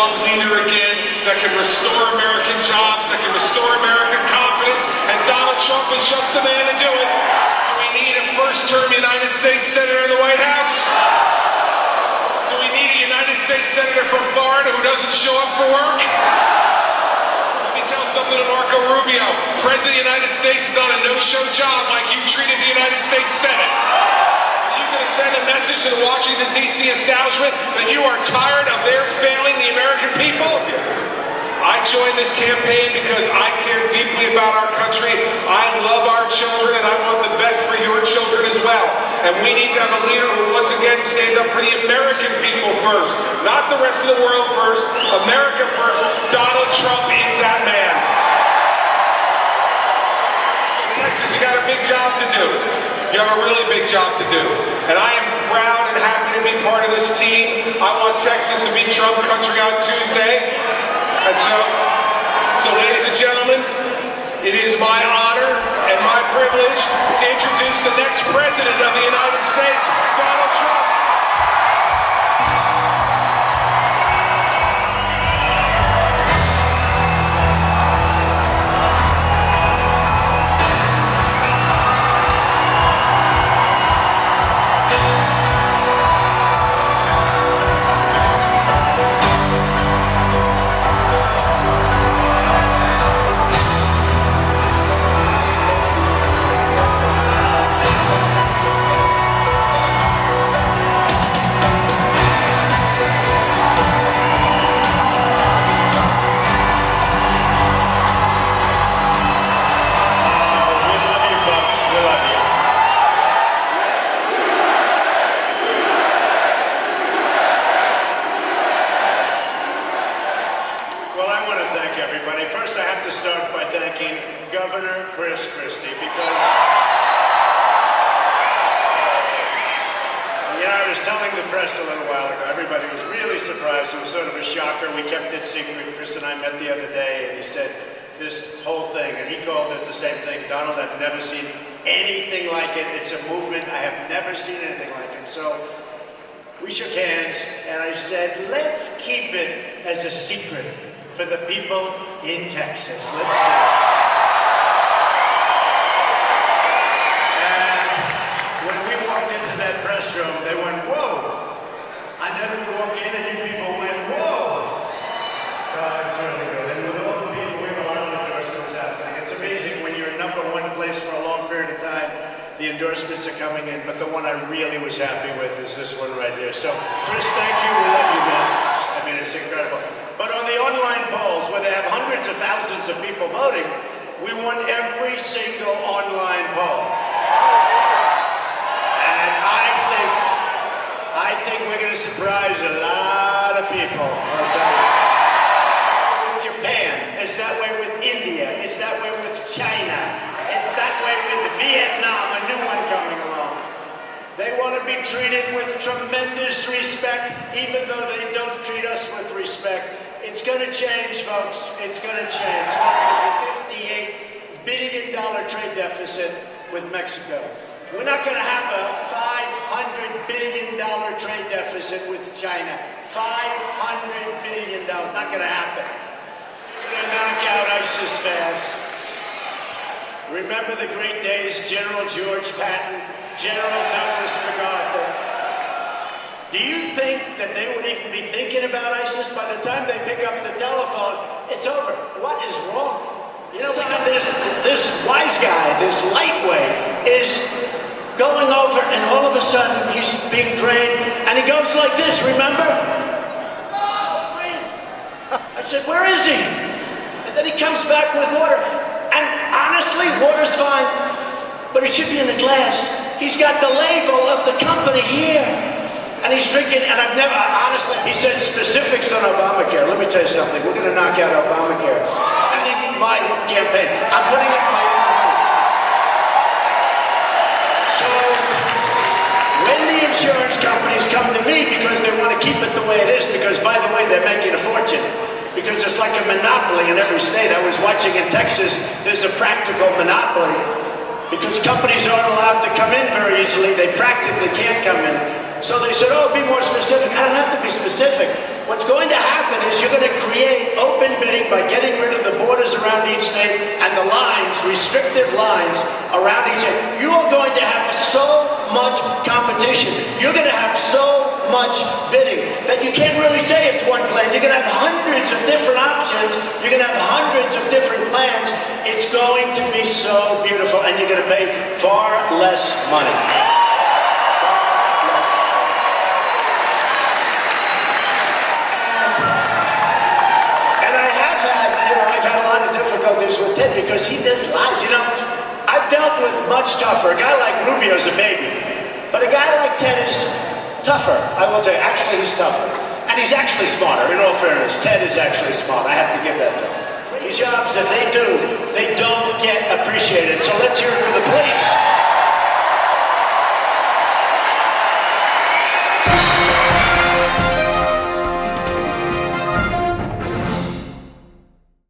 strong leader again that can restore American jobs, that can restore American confidence, and Donald Trump is just the man to do it. Do we need a first-term United States Senator in the White House? Do we need a United States Senator from Florida who doesn't show up for work? Let me tell something to Marco Rubio. President of the United States is not a no-show job like you treated the United States Senate. Are you going to send a message to the Washington, D.C. establishment that you are tired of their failing the American people? I joined this campaign because I care deeply about our country. I love our children, and I want the best for your children as well. And we need to have a leader who once again stands up for the American people first, not the rest of the world first, America first. Donald Trump is that man. So Texas, you got a big job to do. You have a really big job to do. And I am proud and happy to be part of this team. I want Texas to be Trump country on Tuesday. And so ladies and gentlemen, it is my honor and my privilege to introduce the next president of the United States, Donald Trump. We shook hands, and I said, let's keep it as a secret for the people in Texas. Let's do it. And when we walked into that press room, they went, whoa. And then we walked in, and people went, whoa. It's really good. And with all the people, we have a lot of endorsements happening. It's amazing when you're number one place for a long period of time. The endorsements are coming in, but the one I really was happy with is this one right here. So, Chris, thank you. We love you, man. I mean, it's incredible. But on the online polls, where they have hundreds of thousands of people voting, we won every single online poll. And I think we're going to surprise a lot of people. I'll tell you. With Japan, it's that way with India, it's that way with China, it's that way with Vietnam. Coming along. They want to be treated with tremendous respect, even though they don't treat us with respect. It's going to change, folks. It's going to change. We're going to be $58 billion trade deficit with Mexico. We're not going to have a $500 billion trade deficit with China. $500 billion. Not going to happen. We're going to knock out ISIS fast. Remember the great days, General George Patton, General Douglas MacArthur. Do you think that they would even be thinking about ISIS by the time they pick up the telephone? It's over. What is wrong? You know, this wise guy, this lightweight, is going over, and all of a sudden he's being drained, and he goes like this, remember? I said, where is he? And then he comes back with water. And honestly, water's fine, but it should be in a glass. He's got the label of the company here. And he's drinking, and I've never, honestly, he said specifics on Obamacare. Let me tell you something, we're gonna knock out Obamacare. I think my campaign, I'm putting up my own money. So, when the insurance companies come to me because they want to keep it the way it is, because by the way, they're making a fortune. Because it's like a monopoly in every state. I was watching in Texas, there's a practical monopoly. Because companies aren't allowed to come in very easily, they practically can't come in. So they said, oh, be more specific. I don't have to be specific. What's going to happen happen is you're going to create open bidding by getting rid of the borders around each state and the lines, restrictive lines around each state. You are going to have so much competition. You're going to have so much bidding that you can't really say it's one plan. You're going to have hundreds of different options. You're going to have hundreds of different plans. It's going to be so beautiful, and you're going to pay far less money. With Ted because he does lies. You know, I've dealt with much tougher. A guy like Rubio's a baby, but a guy like Ted is tougher. I will tell you, actually he's tougher. And he's actually smarter, in all fairness. Ted is actually smart. I have to give that to him. These jobs that they do, they don't get appreciated. So let's hear it for the police.